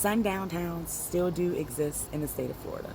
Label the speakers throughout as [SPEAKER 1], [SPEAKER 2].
[SPEAKER 1] sundown towns still do exist in the state of Florida.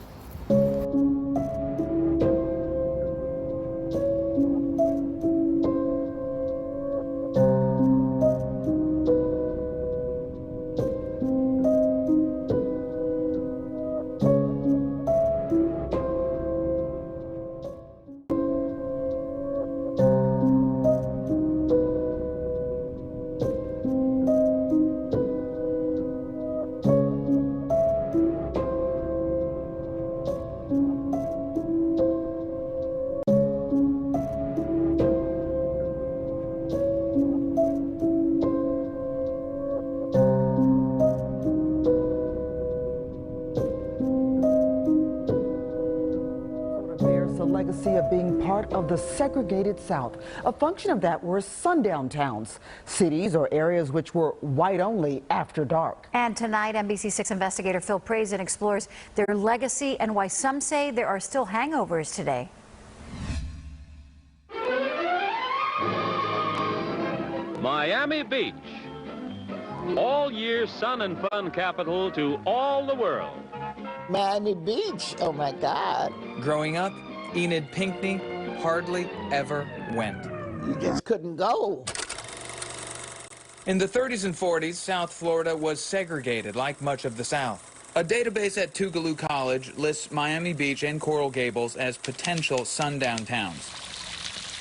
[SPEAKER 2] Legacy of being part of the segregated South. A function of that were sundown towns, cities or areas which were white only after dark.
[SPEAKER 3] And tonight, NBC6 investigator Phil Prazen explores their legacy and why some say there are still hangovers today.
[SPEAKER 4] Miami Beach, all year sun and fun capital to all the world.
[SPEAKER 5] Miami Beach, oh my God.
[SPEAKER 6] Growing up, Enid Pinckney hardly ever went.
[SPEAKER 5] You just couldn't go.
[SPEAKER 6] In the 30s and 40s, South Florida was segregated like much of the South. A database at Tougaloo College lists Miami Beach and Coral Gables as potential sundown towns,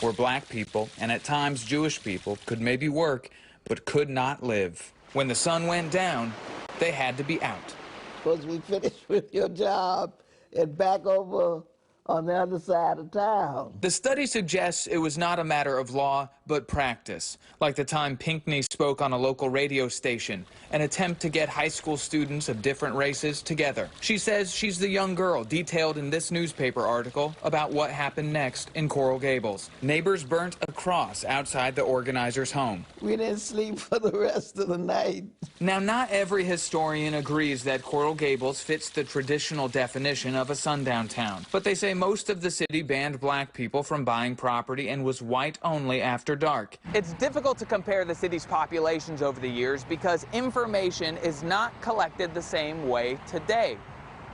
[SPEAKER 6] where black people and at times Jewish people could maybe work but could not live. When the sun went down, they had to be out.
[SPEAKER 5] Because we finished with your job and back over on the other side of town.
[SPEAKER 6] The study suggests it was not a matter of law, but practice, like the time Pinckney spoke on a local radio station, an attempt to get high school students of different races together. She says she's the young girl detailed in this newspaper article about what happened next in Coral Gables. Neighbors burnt a cross outside the organizer's home.
[SPEAKER 5] We didn't sleep for the rest of the night.
[SPEAKER 6] Now, not every historian agrees that Coral Gables fits the traditional definition of a sundown town, but they say most of the city banned black people from buying property and was white only after dark.
[SPEAKER 7] It's difficult to compare the city's populations over the years because information is not collected the same way today.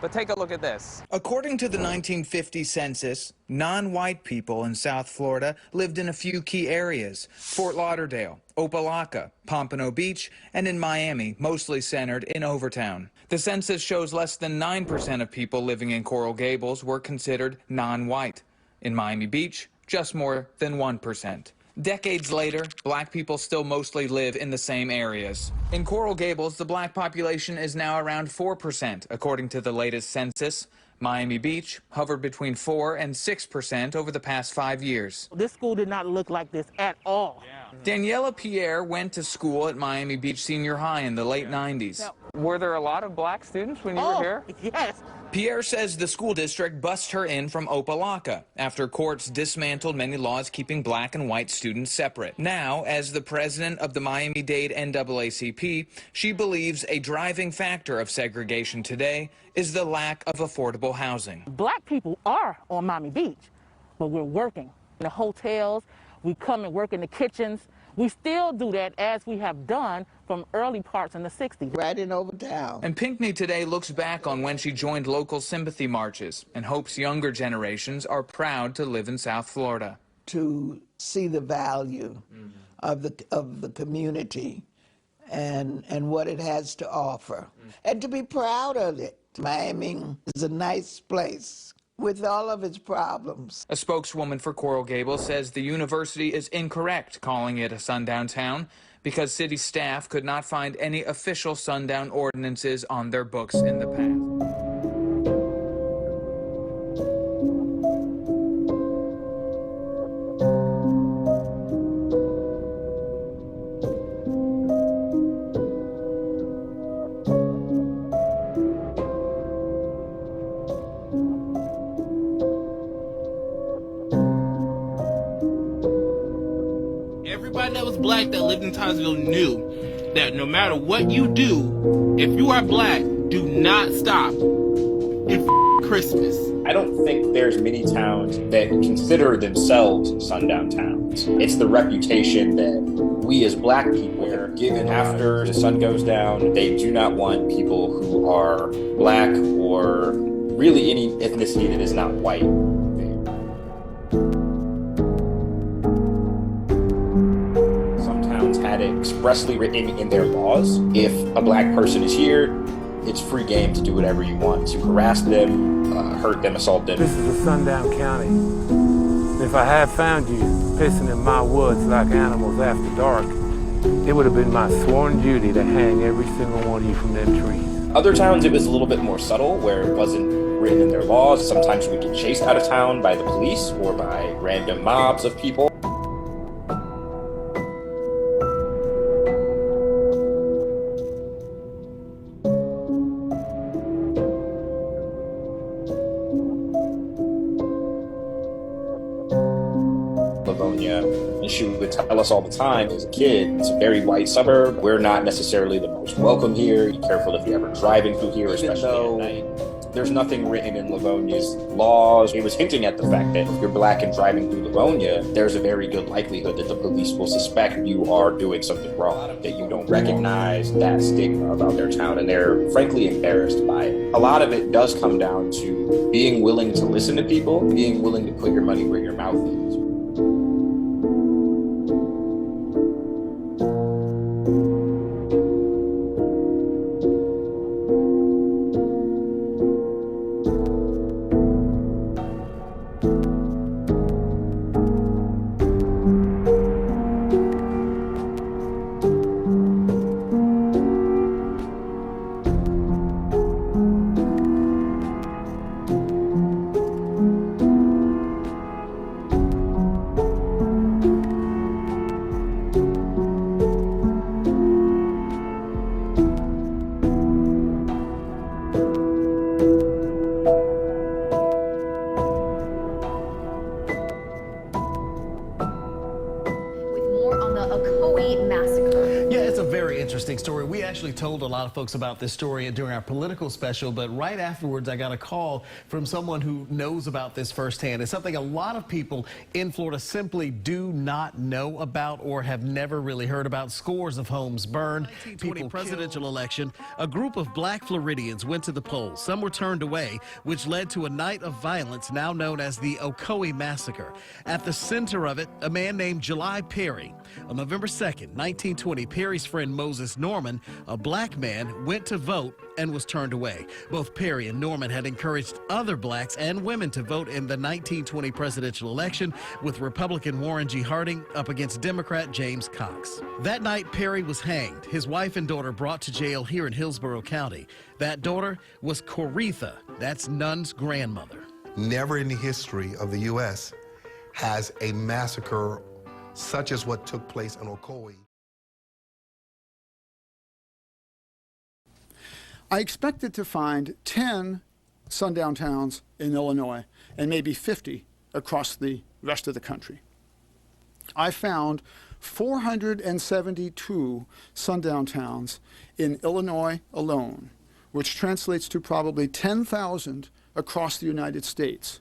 [SPEAKER 7] But take a look at this.
[SPEAKER 6] According to the 1950 census, non-white people in South Florida lived in a few key areas: Fort Lauderdale, Opa-locka, Pompano Beach, and in Miami, mostly centered in Overtown. The census shows less than 9% of people living in Coral Gables were considered non-white. In Miami Beach, just more than 1%. Decades later, black people still mostly live in the same areas. In Coral Gables, the black population is now around 4%, according to the latest census. Miami Beach hovered between 4 and 6% over the past 5 years.
[SPEAKER 8] This school did not look like this at all.
[SPEAKER 6] Daniela Pierre went to school at Miami Beach Senior High in the late 90s.
[SPEAKER 7] Now, were there a lot of black students when you were here?
[SPEAKER 8] Yes.
[SPEAKER 6] Pierre says the school district bussed her in from Opa-locka after courts dismantled many laws keeping black and white students separate. Now, as the president of the Miami-Dade NAACP, she believes a driving factor of segregation today is the lack of affordable housing.
[SPEAKER 8] Black people are on Miami Beach, but we're working in the hotels. We come and work in the kitchens. We still do that as we have done from early parts in the 60s.
[SPEAKER 5] Right in Overtown.
[SPEAKER 6] And Pinckney today looks back on when she joined local sympathy marches and hopes younger generations are proud to live in South Florida.
[SPEAKER 5] To see the value of the community and what it has to offer. And to be proud of it. Miami is a nice place with all of its problems.
[SPEAKER 6] A spokeswoman for Coral Gables says the university is incorrect calling it a sundown town because city staff could not find any official sundown ordinances on their books in the past.
[SPEAKER 9] Everybody that was black that lived in Titusville knew that no matter what you do, if you are black, do not stop in Christmas.
[SPEAKER 10] I don't think there's many towns that consider themselves sundown towns. It's the reputation that we as black people are given after the sun goes down. They do not want people who are black or really any ethnicity that is not white. Some towns had it expressly written in their laws. If a black person is here, it's free game to do whatever you want, to harass them, hurt them, assault them.
[SPEAKER 11] This is a Sundown County. If I had found you pissing in my woods like animals after dark, it would have been my sworn duty to hang every single one of you from them trees.
[SPEAKER 10] Other towns, it was a little bit more subtle, where it wasn't written in their laws. Sometimes we get chased out of town by the police or by random mobs of people. And she would tell us all the time as a kid, it's a very white suburb. We're not necessarily the most welcome here. Be careful if you're ever driving through here, especially at night. There's nothing written in Livonia's laws. It was hinting at the fact that if you're black and driving through Livonia, there's a very good likelihood that the police will suspect you are doing something wrong, that you don't recognize that stigma about their town, and they're frankly embarrassed by it. A lot of it does come down to being willing to listen to people, being willing to put your money where your mouth is.
[SPEAKER 12] Ocoee Massacre.
[SPEAKER 13] Yeah, it's a very interesting story. We actually told a lot of folks about this story during our political special, but right afterwards I got a call from someone who knows about this firsthand. It's something a lot of people in Florida simply do not know about or have never really heard about. Scores of homes burned. 1920 presidential election, a group of black Floridians went to the polls. Some were turned away, which led to a night of violence now known as the Ocoee Massacre. At the center of it, a man named July Perry. On November 2nd, 1920, Perry's friend Moses Norman, a black man, went to vote and was turned away. Both Perry and Norman had encouraged other blacks and women to vote in the 1920 presidential election, with Republican Warren G. Harding up against Democrat James Cox. That night, Perry was hanged, his wife and daughter brought to jail here in Hillsborough County. That daughter was Coretha, that's Nunn's grandmother.
[SPEAKER 14] Never in the history of the U.S. has a massacre such as what took place in Ocoee.
[SPEAKER 15] I expected to find 10 sundown towns in Illinois and maybe 50 across the rest of the country. I found 472 sundown towns in Illinois alone, which translates to probably 10,000 across the United States.